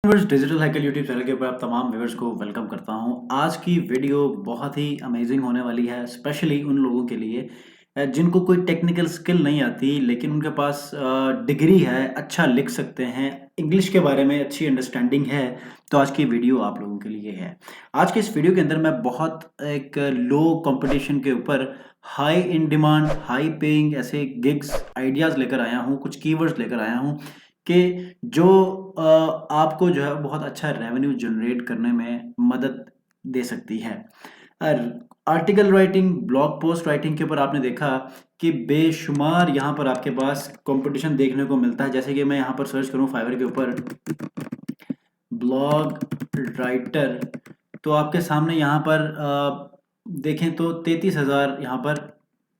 Viewers digital hacker YouTube channel के ऊपर आप तमाम व्यूअर्स को वेलकम करता हूं। आज की वीडियो बहुत ही अमेजिंग होने वाली है, स्पेशली उन लोगों के लिए जिनको कोई टेक्निकल स्किल नहीं आती लेकिन उनके पास डिग्री है, अच्छा लिख सकते हैं, इंग्लिश के बारे में अच्छी अंडरस्टैंडिंग है। तो आज की वीडियो आप लोगों के लिए है। आज के इस वीडियो के अंदर मैं बहुत एक लो कंपटीशन के ऊपर high in demand, high paying ऐसे गिग्स आइडियाज़ लेकर आया हूँ, कुछ कीवर्ड्स लेकर आया हूँ कि जो आपको जो है बहुत अच्छा रेवेन्यू जनरेट करने में मदद दे सकती है। Article writing, blog post writing के ऊपर आपने देखा कि बेशुमार यहाँ पर आपके पास कंपटीशन देखने को मिलता है। जैसे कि मैं यहाँ पर सर्च करूँ फाइवर के ऊपर ब्लॉग राइटर, तो आपके सामने यहाँ पर देखें तो 33,000 यहाँ पर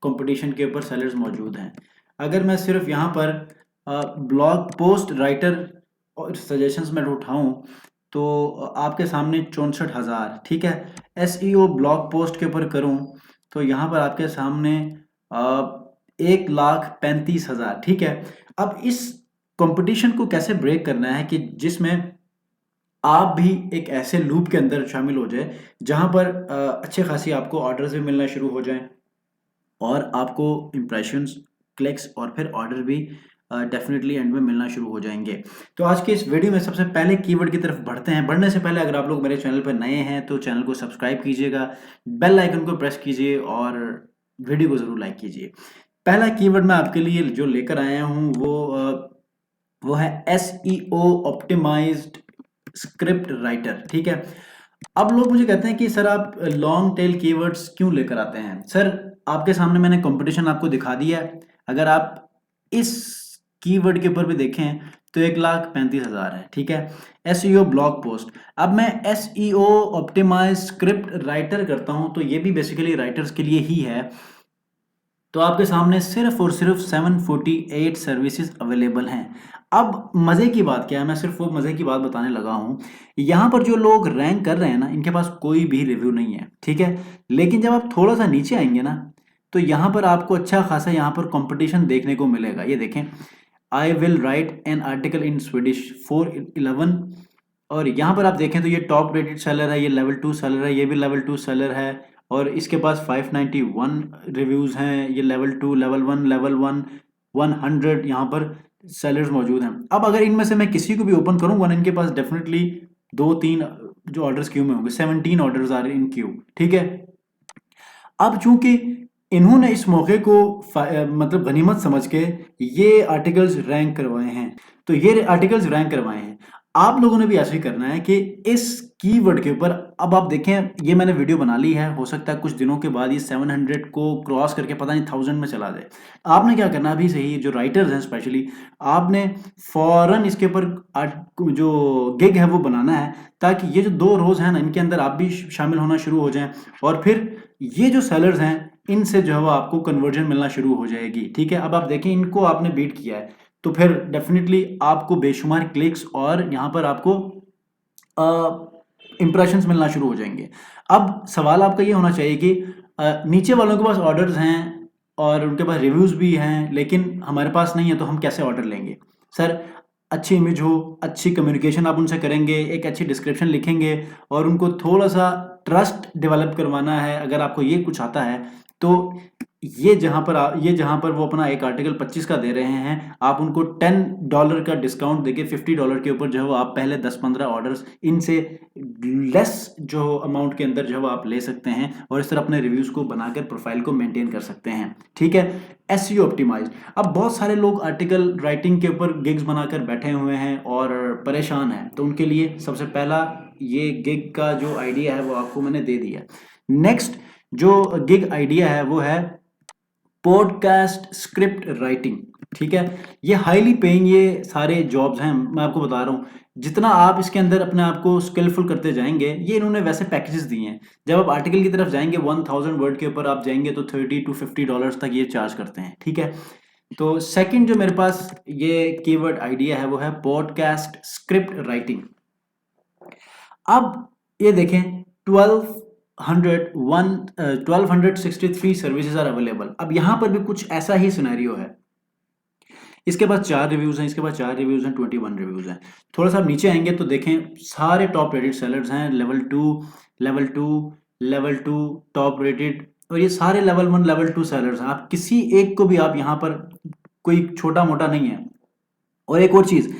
कंपटीशन के ऊपर सेलर्स मौजूद हैं। अगर मैं सिर्फ यहाँ पर ब्लॉग पोस्ट राइटर और सजेशंस में उठाऊं तो आपके सामने 64,000, ठीक है। एसईओ ब्लॉग पोस्ट के ऊपर करूं तो यहाँ पर आपके सामने 1,35,000, ठीक है। अब इस कंपटीशन को कैसे ब्रेक करना है कि जिसमें आप भी एक ऐसे लूप के अंदर शामिल हो जाए जहां पर अच्छे खासी आपको ऑर्डर्स भी मिलना शुरू हो जाएं और आपको इम्प्रेशंस, क्लिक्स और फिर ऑर्डर भी डेफिनेटली एंड में मिलना शुरू हो जाएंगे। तो आज के इस वीडियो में सबसे पहले कीवर्ड की तरफ बढ़ते हैं। बढ़ने से पहले अगर आप लोग मेरे चैनल पर नए हैं तो चैनल को सब्सक्राइब कीजिएगा, बेल आइकन को प्रेस कीजिए और वीडियो को ज़रूर लाइक कीजिए। पहला कीवर्ड मैं आपके लिए जो लेकर आया हूँ वो है एसईओ ऑप्टिमाइज्ड स्क्रिप्ट राइटर, ठीक है। अब लोग मुझे कहते हैं कि सर आप लॉन्ग टेल कीवर्ड्स क्यों लेकर आते हैं। सर आपके सामने मैंने कंपटीशन आपको दिखा दिया है। अगर आप इस कीवर्ड के ऊपर भी देखें तो 1,35,000 है, ठीक है। एसईओ ब्लॉग पोस्ट, अब मैं एसईओ ऑप्टिमाइज स्क्रिप्ट राइटर करता हूं तो ये भी बेसिकली राइटर्स के लिए ही है। तो आपके सामने सिर्फ और सिर्फ 748 सर्विसेज अवेलेबल हैं। अब मज़े की बात क्या है, मैं सिर्फ वो मज़े की बात बताने लगा हूँ। यहाँ पर जो लोग रैंक कर रहे हैं ना, इनके पास कोई भी रिव्यू नहीं है, ठीक है। लेकिन जब आप थोड़ा सा नीचे आएंगे ना तो यहाँ पर आपको अच्छा खासा यहाँ पर कंपटीशन देखने को मिलेगा। ये देखें, आई will write an article in Swedish 411, और यहाँ पर आप देखें तो ये टॉप रेटेड सेलर है, ये लेवल 2 सेलर है, ये भी लेवल 2 सेलर है और इसके पास 591 रिव्यूज़ हैं। ये लेवल 2, लेवल 1, लेवल 1, 100 यहाँ पर सेलर्स मौजूद हैं। अब अगर इनमें से मैं किसी को भी ओपन करूँगा ना, इनके पास डेफिनेटली 2-3 जो ऑर्डर्स क्यू में होंगे, 17 ऑर्डर्स आ रहे हैं इन क्यू, ठीक है। अब चूंकि इन्होंने इस मौके को मतलब गनीमत समझ के ये आर्टिकल्स रैंक करवाए हैं, तो ये आर्टिकल्स रैंक करवाए हैं। आप लोगों ने भी ऐसे ही करना है कि इस कीवर्ड के ऊपर, अब आप देखें ये मैंने वीडियो बना ली है, हो सकता है कुछ दिनों के बाद ये 700 को क्रॉस करके पता नहीं 1000 में चला जाए। आपने क्या करना अभी से ही, जो राइटर्स हैं स्पेशली, आपने फौरन इसके ऊपर जो गिग है वो बनाना है, ताकि ये जो 2 रोज हैं ना, इनके अंदर आप भी शामिल होना शुरू हो जाएं और फिर ये जो सेलर्स हैं इनसे जो है वो आपको कन्वर्जन मिलना शुरू हो जाएगी, ठीक है। अब आप देखें इनको आपने बीट किया है तो फिर डेफिनेटली आपको बेशुमार क्लिक्स और यहाँ पर आपको इंप्रेशंस मिलना शुरू हो जाएंगे। अब सवाल आपका ये होना चाहिए कि नीचे वालों के पास ऑर्डर्स हैं और उनके पास रिव्यूज़ भी हैं लेकिन हमारे पास नहीं है, तो हम कैसे ऑर्डर लेंगे। सर अच्छी इमेज हो, अच्छी कम्युनिकेशन आप उनसे करेंगे, एक अच्छी डिस्क्रिप्शन लिखेंगे और उनको थोड़ा सा ट्रस्ट डेवलप करवाना है। अगर आपको ये कुछ आता है तो ये जहां पर वो अपना एक आर्टिकल 25 का दे रहे हैं, आप उनको $10 का डिस्काउंट देके $50 के ऊपर जो है वो आप पहले 10-15 ऑर्डर्स इनसे लेस जो अमाउंट के अंदर जो है वो आप ले सकते हैं और इस तरह अपने रिव्यूज को बनाकर प्रोफाइल को मेंटेन कर सकते हैं, ठीक है। एसईओ ऑप्टिमाइज, अब बहुत सारे लोग आर्टिकल राइटिंग के ऊपर गिग्स बनाकर बैठे हुए हैं और परेशान हैं, तो उनके लिए सबसे पहला ये गिग का जो आइडिया है वो आपको मैंने दे दिया। नेक्स्ट जो गिग आइडिया है वो है पॉडकास्ट स्क्रिप्ट राइटिंग, ठीक है। ये हाईली पेइंग ये सारे जॉब्स हैं, मैं आपको बता रहा हूँ। जितना आप इसके अंदर अपने आप को स्किलफुल करते जाएंगे, ये इन्होंने वैसे पैकेजेस दिए हैं। जब आप आर्टिकल की तरफ जाएंगे 1000 वर्ड के ऊपर आप जाएंगे तो $30 to $50 तक ये चार्ज करते हैं, ठीक है। तो सेकंड जो मेरे पास ये कीवर्ड आइडिया है वो है पॉडकास्ट स्क्रिप्ट राइटिंग। अब ये देखें 1263 सर्विसेज आर अवेलेबल। अब यहां पर भी कुछ ऐसा ही सिनेरियो है। इसके पास 4 रिव्यूज़ हैं, इसके पास 4 रिव्यूज़ हैं, 21 रिव्यूज़ हैं। थोड़ा सा आप नीचे आएँगे तो देखें सारे टॉप रेटेड सेलर्स हैं, level 2, level 2, level 2 top rated, और ये सारे लेवल 1, लेवल 2 सेलर्स हैं। आप किसी एक को भी आप यहाँ पर, कोई छोटा-मोटा नहीं है। और एक और चीज़,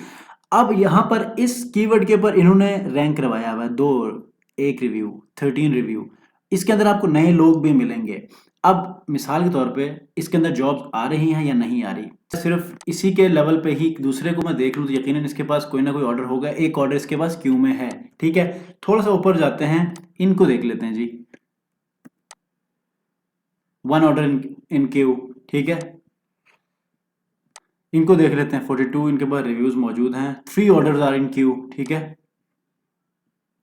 अब यहाँ पर इस कीवर्ड के ऊपर इन्होंने रैंक करवाया हुआ है 2, 1 रिव्यू, 13 रिव्यू। इसके अंदर आपको नए लोग भी मिलेंगे। अब मिसाल के तौर पे इसके अंदर जॉब्स आ रही हैं या नहीं आ रही, सिर्फ इसी के लेवल पे ही दूसरे को मैं देख लूँ तो यकीनन इसके पास कोई ना कोई ऑर्डर होगा। एक ऑर्डर इसके पास क्यू में है, ठीक है। थोड़ा सा ऊपर जाते हैं, इनको देख लेते हैं जी। 1 ऑर्डर इन क्यू, ठीक है। इनको देख लेते हैं, 42 इनके पास रिव्यूज मौजूद हैं, 3 ऑर्डर्स आर इन क्यू, ठीक है।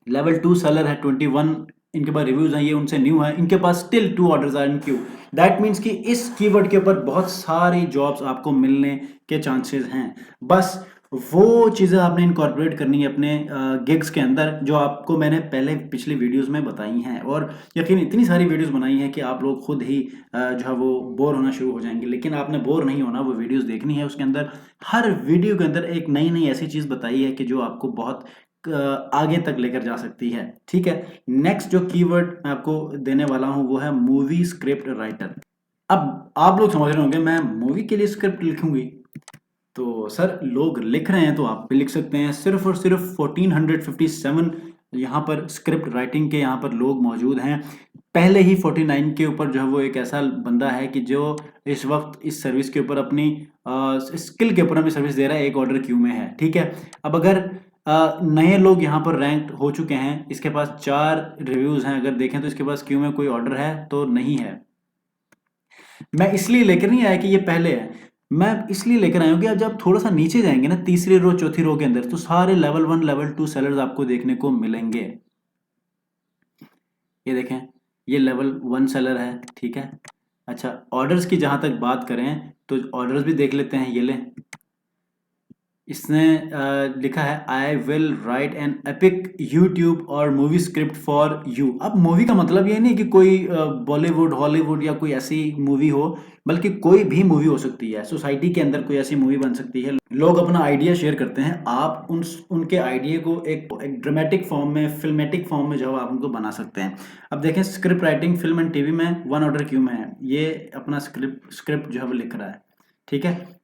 लेवल 2 सेलर है, 21 इनके पास रिव्यूज हैं, ये उनसे न्यू है, इनके पास still 2 orders are in queue. That means कि इस कीवर्ड के ऊपर बहुत सारी जॉब्स आपको मिलने के चांसेस हैं। बस वो चीज़ें आपने इनकॉर्पोरेट करनी है अपने गिग्स के अंदर, जो आपको मैंने पहले पिछली वीडियोस में बताई हैं। और यकीन इतनी सारी वीडियोस बनाई हैं कि आप लोग खुद ही जो है वो बोर होना शुरू हो जाएंगे, लेकिन आपने बोर नहीं होना, वो वीडियोस देखनी है। उसके अंदर हर वीडियो के अंदर एक नई नई ऐसी चीज़ बताई है कि जो आपको बहुत आगे तक लेकर जा सकती है, ठीक है। नेक्स्ट जो कीवर्ड मैं आपको देने वाला हूं वो है मूवी स्क्रिप्ट राइटर। अब आप लोग समझ रहे होंगे मैं मूवी के लिए स्क्रिप्ट लिखूंगी, तो सर लोग लिख रहे हैं तो आप भी लिख सकते हैं। सिर्फ और सिर्फ 1457 यहाँ पर स्क्रिप्ट राइटिंग के यहाँ पर लोग मौजूद हैं। पहले ही 49 के ऊपर जो है वो एक ऐसा बंदा है कि जो इस वक्त इस सर्विस के ऊपर अपनी स्किल के ऊपर अपनी सर्विस दे रहा है, एक ऑर्डर क्यू में है, ठीक है। अब अगर नए लोग यहाँ पर रैंक हो चुके हैं, इसके पास 4 रिव्यूज़ हैं, अगर देखें तो इसके पास क्यू में कोई ऑर्डर है तो नहीं है। मैं इसलिए लेकर नहीं आया कि ये पहले है, मैं इसलिए लेकर आया हूँ कि आप जब थोड़ा सा नीचे जाएंगे ना, तीसरी रो चौथी रो के अंदर, तो सारे लेवल 1 लेवल 2 सेलर्स आपको देखने को मिलेंगे। ये देखें, ये लेवल 1 सेलर है, ठीक है। अच्छा, ऑर्डर्स की जहां तक बात करें तो ऑर्डर्स भी देख लेते हैं। ये लें, इसने लिखा है आई will write an epic YouTube और मूवी स्क्रिप्ट फॉर यू। अब मूवी का मतलब ये नहीं कि कोई बॉलीवुड हॉलीवुड या कोई ऐसी मूवी हो, बल्कि कोई भी मूवी हो सकती है। सोसाइटी के अंदर कोई ऐसी मूवी बन सकती है, लोग अपना आइडिया शेयर करते हैं, आप उनके आइडिया को एक ड्रामेटिक फॉर्म में, फिल्मेटिक फॉर्म में जो आप उनको बना सकते हैं। अब देखें, script writing film and TV में 1 ऑर्डर क्यू में है, ये अपना स्क्रिप्ट जो है वो लिख रहा है, ठीक है।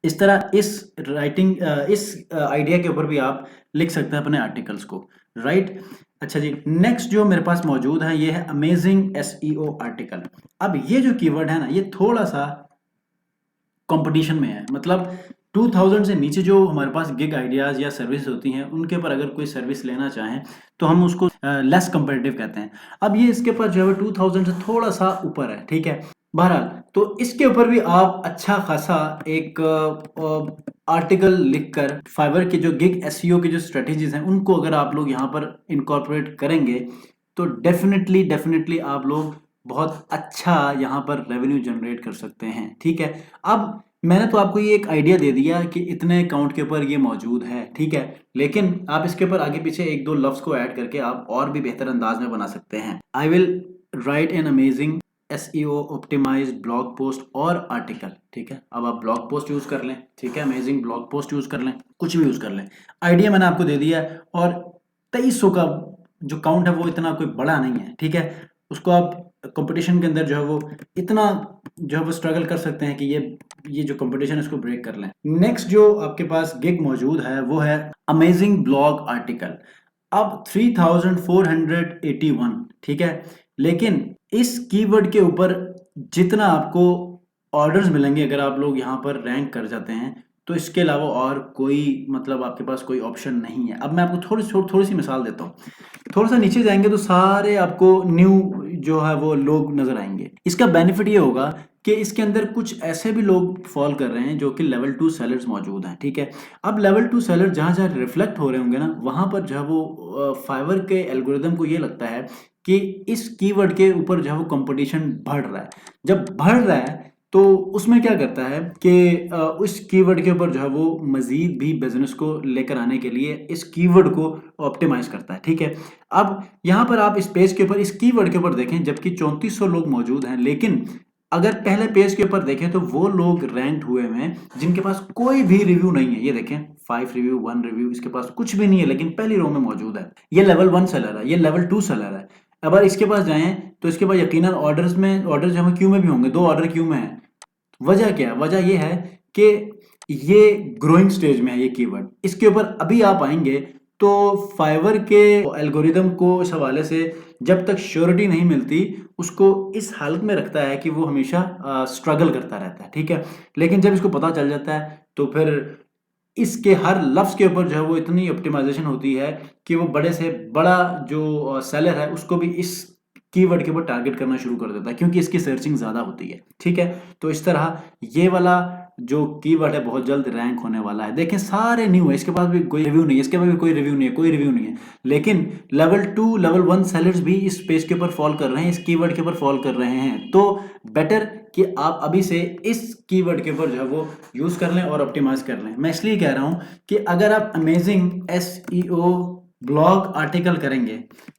इस तरह इस राइटिंग इस आइडिया के ऊपर भी आप लिख सकते हैं अपने आर्टिकल्स को, राइट। अच्छा जी, नेक्स्ट जो मेरे पास मौजूद है ये है अमेजिंग एसईओ आर्टिकल। अब ये जो कीवर्ड है ना, ये थोड़ा सा कंपटीशन में है। मतलब 2000 से नीचे जो हमारे पास गिग आइडियाज या सर्विस होती हैं, उनके ऊपर अगर कोई सर्विस लेना चाहें तो हम उसको लेस कंपेटिटिव कहते हैं। अब ये इसके ऊपर जो है 2000 से थोड़ा सा ऊपर है, ठीक है। बहरहाल, तो इसके ऊपर भी आप अच्छा खासा एक आर्टिकल लिखकर फाइवर के जो गिग एसईओ की जो स्ट्रेटेजीज हैं उनको अगर आप लोग यहाँ पर इनकॉर्पोरेट करेंगे तो डेफिनेटली आप लोग बहुत अच्छा यहाँ पर रेवेन्यू जनरेट कर सकते हैं, ठीक है। अब मैंने तो आपको ये एक आइडिया दे दिया कि इतने अकाउंट के ऊपर ये मौजूद है, ठीक है। लेकिन आप इसके ऊपर आगे पीछे 1-2 लफ्ज को ऐड करके आप और भी बेहतर अंदाज में बना सकते हैं। I will write an amazing SEO optimized blog post और आर्टिकल, ठीक है। अब आप ब्लॉग पोस्ट यूज कर लें, ठीक है, अमेजिंग ब्लॉग पोस्ट यूज कर लें, कुछ भी यूज कर लें। आइडिया मैंने आपको दे दिया है, और 2300 का जो काउंट है वो इतना कोई बड़ा नहीं है, ठीक है। उसको आप कंपटीशन के अंदर जो है वो इतना जो है वो स्ट्रगल कर सकते हैं कि ये जो कंपटीशन है इसको ब्रेक कर लें। नेक्स्ट जो आपके पास गिग मौजूद है वो है अमेजिंग ब्लॉग आर्टिकल। अब 3481, ठीक है। लेकिन इस कीवर्ड के ऊपर जितना आपको ऑर्डर्स मिलेंगे अगर आप लोग यहाँ पर रैंक कर जाते हैं, तो इसके अलावा और कोई मतलब आपके पास कोई ऑप्शन नहीं है। अब मैं आपको थोड़ी सी मिसाल देता हूँ। थोड़ा सा नीचे जाएंगे तो सारे आपको न्यू जो है वो लोग नजर आएंगे। इसका बेनिफिट ये होगा कि इसके अंदर कुछ ऐसे भी लोग फॉल कर रहे हैं जो कि लेवल 2 सेलर्स मौजूद हैं, ठीक है। अब लेवल 2 सेलर जहाँ जहाँ रिफ्लेक्ट हो रहे होंगे ना, वहां पर जो है वो फाइवर के एल्गोरिदम को ये लगता है कि इस कीवर्ड के ऊपर जो है वो कंपटीशन बढ़ रहा है। जब बढ़ रहा है तो उसमें क्या करता है कि उस कीवर्ड के ऊपर जो है वो मजीद भी बिजनेस को लेकर आने के लिए इस कीवर्ड को ऑप्टिमाइज करता है, ठीक है। अब यहाँ पर आप इस पेज के ऊपर इस कीवर्ड के ऊपर देखें, जबकि 3400 लोग मौजूद हैं, लेकिन अगर पहले पेज के ऊपर देखें तो वो लोग रैंक हुए हुए हैं जिनके पास कोई भी रिव्यू नहीं है। ये देखें 5 रिव्यू 1 रिव्यू, इसके पास कुछ भी नहीं है लेकिन पहली रो में मौजूद है। ये लेवल 1 सेलर है, ये लेवल 2 सेलर है। अगर इसके पास जाएं तो इसके पास यकीनन ऑर्डर जो है क्यू में भी होंगे, 2 ऑर्डर क्यू में है। वजह क्या है? वजह ये है कि ये ग्रोइंग स्टेज में है ये कीवर्ड। इसके ऊपर अभी आप आएंगे तो फाइवर के एल्गोरिदम को इस हवाले से जब तक श्योरिटी नहीं मिलती उसको इस हालत में रखता है कि वो हमेशा स्ट्रगल करता रहता है, ठीक है। लेकिन जब इसको पता चल जाता है तो फिर इसके हर लफ्ज़ के ऊपर जो है वो इतनी ऑप्टिमाइजेशन होती है कि वो बड़े से बड़ा जो सेलर है उसको भी इस कीवर्ड के ऊपर टारगेट करना शुरू कर देता है क्योंकि इसकी सर्चिंग ज़्यादा होती है, ठीक है। तो इस तरह ये वाला जो कीवर्ड है बहुत जल्द रैंक होने वाला है। देखें सारे न्यू है, इसके पास भी कोई रिव्यू नहीं है, इसके पास भी कोई रिव्यू नहीं है, कोई रिव्यू नहीं है। लेकिन लेवल 2 लेवल 1 सेलर्स भी इस पेज के ऊपर फॉल कर रहे हैं, इस कीवर्ड के ऊपर फॉल कर रहे हैं। तो बेटर कि आप अभी से इस कीवर्ड के ऊपर जो है वो यूज़ कर लें और ऑप्टिमाइज़ कर लें। मैं इसलिए कह रहा हूँ कि अगर आप अमेजिंग एसईओ ब्लॉग आर्टिकल करेंगे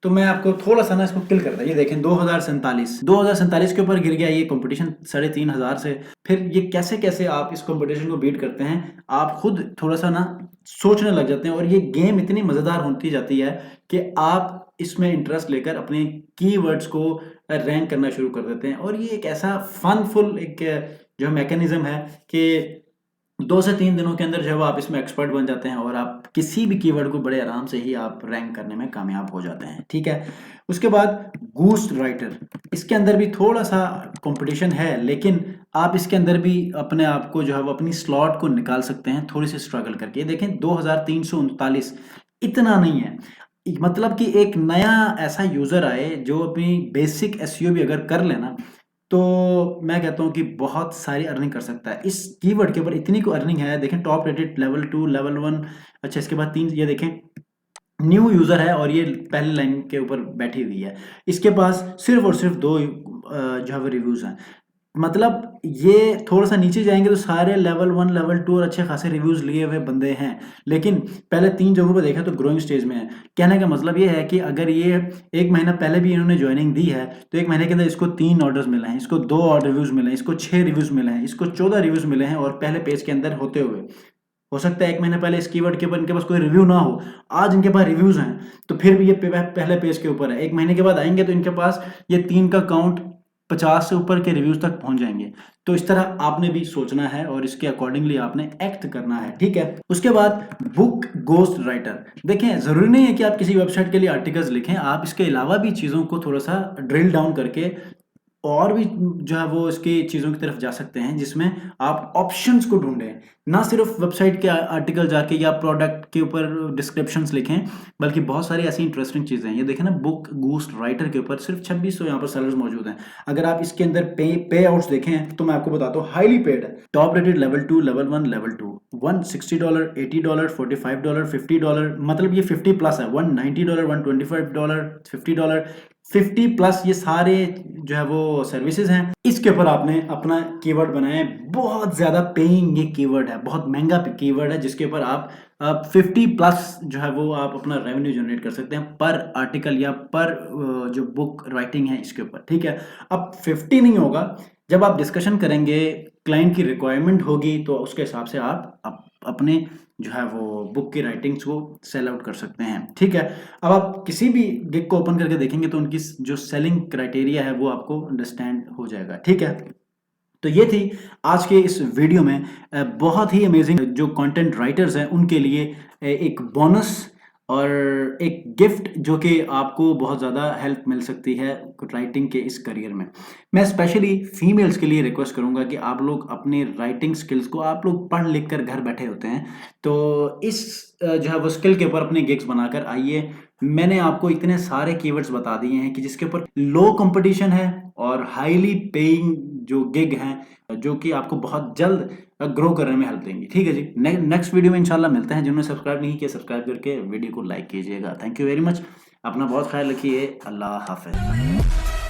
तो मैं आपको थोड़ा सा ना इसको किल करता है। ये देखें 2047 के ऊपर गिर गया ये कंपटीशन 3500 से। फिर ये कैसे कैसे आप इस कंपटीशन को बीट करते हैं आप खुद थोड़ा सा ना सोचने लग जाते हैं। और ये गेम इतनी मज़ेदार होती जाती है कि आप इसमें इंटरेस्ट लेकर अपने कीवर्ड्स को रैंक करना शुरू कर देते हैं। और ये एक ऐसा फनफुल एक जो मैकेनिज्म है कि 2 से 3 दिनों के अंदर जब आप इसमें एक्सपर्ट बन जाते हैं और आप किसी भी कीवर्ड को बड़े आराम से ही आप रैंक करने में कामयाब हो जाते हैं, ठीक है। उसके बाद घोस्ट राइटर, इसके अंदर भी थोड़ा सा कंपटीशन है लेकिन आप इसके अंदर भी अपने आप को जो है वो अपनी स्लॉट को निकाल सकते हैं थोड़ी सी स्ट्रगल करके। देखें 2339 इतना नहीं है। मतलब कि एक नया ऐसा यूज़र आए जो अपनी बेसिक एसईओ भी अगर कर लेना तो मैं कहता हूँ कि बहुत सारी अर्निंग कर सकता है। इस कीवर्ड के ऊपर इतनी को अर्निंग है। देखें टॉप रेटेड लेवल 2 लेवल 1, अच्छा इसके बाद 3, ये देखें न्यू यूज़र है और ये पहली लाइन के ऊपर बैठी हुई है। इसके पास सिर्फ और सिर्फ 2 जो है वो रिव्यूज़ हैं। मतलब ये थोड़ा सा नीचे जाएंगे तो सारे लेवल 1 लेवल 2 और अच्छे खासे रिव्यूज़ लिए हुए बंदे हैं। लेकिन पहले 3 जगहों पर देखा तो ग्रोइंग स्टेज में है। कहने का मतलब ये है कि अगर ये 1 महीना पहले भी इन्होंने ज्वाइनिंग दी है तो 1 महीने के अंदर इसको 3 ऑर्डर्स मिले हैं, इसको 2 और रिव्यूज़ मिले हैं, इसको 6 रिव्यूज़ मिले हैं, इसको 14 रिव्यूज़ मिले हैं। और पहले पेज के अंदर होते हुए हो सकता है 1 महीने पहले इस कीवर्ड के ऊपर इनके पास कोई रिव्यू ना हो, आज इनके पास रिव्यूज़ हैं तो फिर भी ये पहले पेज के ऊपर है। 1 महीने के बाद आएंगे तो इनके पास ये 3 का काउंट 50 से ऊपर के रिव्यूज़ तक पहुंच जाएंगे। तो इस तरह आपने भी सोचना है और इसके अकॉर्डिंगली आपने एक्ट करना है, ठीक है। उसके बाद बुक घोस्ट राइटर, देखें ज़रूरी नहीं है कि आप किसी वेबसाइट के लिए आर्टिकल्स लिखें, आप इसके अलावा भी चीज़ों को थोड़ा सा ड्रिल डाउन करके और भी जो है वो इसकी चीज़ों की तरफ जा सकते हैं जिसमें आप ऑप्शंस को ढूंढें। ना सिर्फ वेबसाइट के आर्टिकल जाके या प्रोडक्ट के ऊपर डिस्क्रिप्शंस लिखें बल्कि बहुत सारी ऐसी इंटरेस्टिंग चीज़ें हैं। ये देखें ना बुक घोस्ट राइटर के ऊपर सिर्फ 2600 यहाँ पर सेलर्स मौजूद हैं। अगर आप इसके अंदर पे आउट्स देखें तो मैं आपको बताता हूँ हाईली पेड है। Top rated level 2 level 1 level 2 $160 $80 $45 $50, मतलब ये 50 प्लस है। $190 $125 $50 50 प्लस ये सारे जो है वो सर्विसेज हैं। इसके ऊपर आपने अपना कीवर्ड बनाए, बहुत ज़्यादा पेइंग ये कीवर्ड है, बहुत महंगा कीवर्ड है जिसके ऊपर आप 50 प्लस जो है वो आप अपना रेवेन्यू जनरेट कर सकते हैं पर आर्टिकल या पर जो बुक राइटिंग है इसके ऊपर, ठीक है। अब 50 नहीं होगा, जब आप डिस्कशन करेंगे क्लाइंट की रिक्वायरमेंट होगी तो उसके हिसाब से आप अपने जो है वो बुक की राइटिंग्स को सेल आउट कर सकते हैं, ठीक है। अब आप किसी भी गिग को ओपन करके देखेंगे तो उनकी जो सेलिंग क्राइटेरिया है वो आपको अंडरस्टैंड हो जाएगा, ठीक है। तो ये थी आज के इस वीडियो में बहुत ही अमेजिंग जो कंटेंट राइटर्स हैं उनके लिए एक बोनस और एक गिफ्ट जो कि आपको बहुत ज़्यादा हेल्प मिल सकती है राइटिंग के इस करियर में। मैं स्पेशली फीमेल्स के लिए रिक्वेस्ट करूंगा कि आप लोग अपनी राइटिंग स्किल्स को, आप लोग पढ़ लिख कर घर बैठे होते हैं तो इस जो है वो स्किल के ऊपर अपने गिग्स बनाकर आइए। मैंने आपको इतने सारे कीवर्ड्स बता दिए हैं कि जिसके ऊपर लो कंपटीशन है और हाईली पेइंग जो गिग हैं जो कि आपको बहुत जल्द ग्रो करने में हेल्प देंगी, ठीक है जी। नेक्स्ट वीडियो में इंशाल्लाह मिलते हैं। जिन्होंने सब्सक्राइब नहीं किया सब्सक्राइब करके वीडियो को लाइक कीजिएगा। थैंक यू वेरी मच, अपना बहुत ख्याल रखिए। अल्लाह हाफ़िज़।